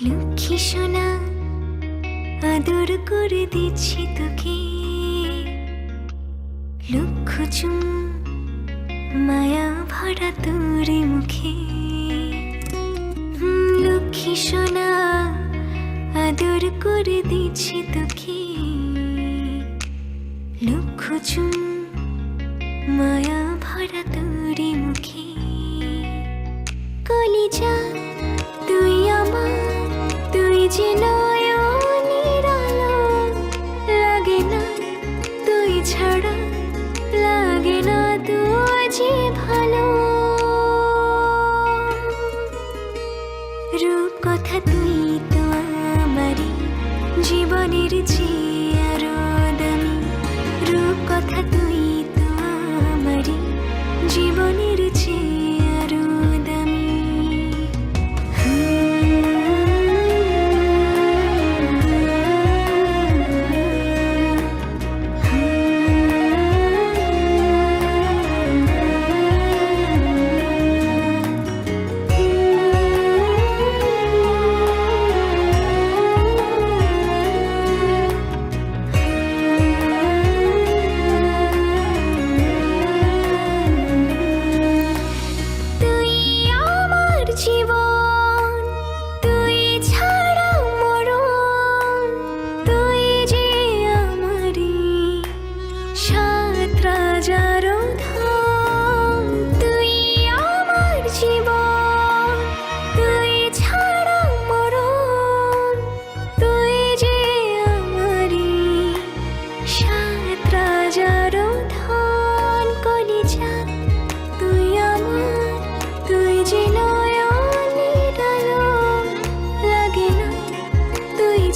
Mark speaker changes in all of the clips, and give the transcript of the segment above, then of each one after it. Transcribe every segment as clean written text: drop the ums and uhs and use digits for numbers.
Speaker 1: লক্ষ্মী সোনা আদর করে দিচ্ছি তোকে, লক্ষ চুম মায়া ভরা তোর মুখে। লক্ষ্মী সোনা আদর করে দিচ্ছি তোকে, লক্ষ চুম মায়া ভরা তোর মুখে। কলিজা তুই আমার, তুই যে নয়নের আলো, লাগে না তুই ছাড়া, লাগে না তুই যে ভালো। রূপ কথা তুই তো আমারই জীবনের চেয়ে আরো দামি, রূপ কথা তুই তো আমারই জীবনের চেয়ে আরো দামি।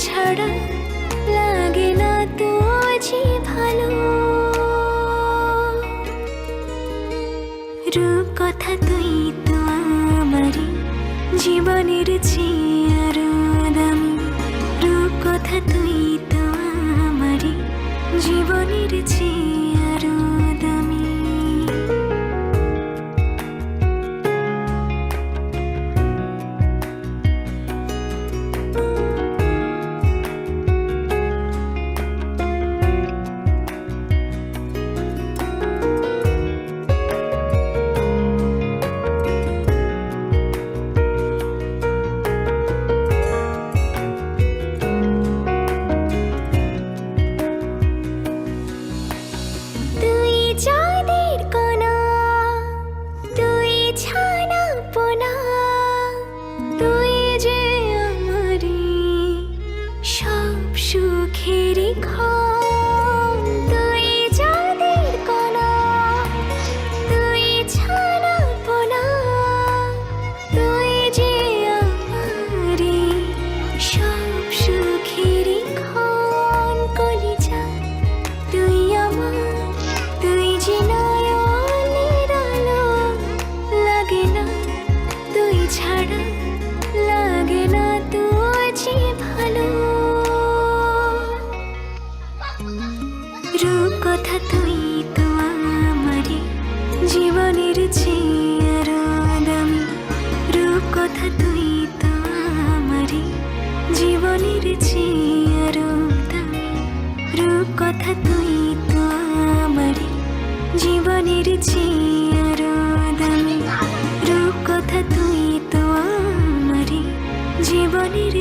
Speaker 1: ছাড়া লাগে না তো যে ভালো। রূপ কথা তুই তো আমারই জীবনের চেয়ে আরো দামি, রূপ কথা তুই তো আমারই জীবনের চেয়ে আরো দামি। চাঁদের কণা তুই ছানা পোনা, তুই যে আমারি সব সুখের খাম। তুই চাঁদের কণা তুই ছানা পোনা, তুই যে আমারি সব সুখের খাম। কলিজা তুই আমার, তুই যে নয়নের আলো, লাগে না তুই ছাড়া, লাগে না তুই যে ভালো। রূপ কথা তুই তো আমারই জীবনের চেয়ে আরো দামি, রূপ কথা তুই তো আমারই জীবনের চেয়ে আরো দামি, রূপ কথা তুই তো আমারই জীবনের চেয়ে আরো দামি, রূপ কথা তুই তো আমারই জীবনের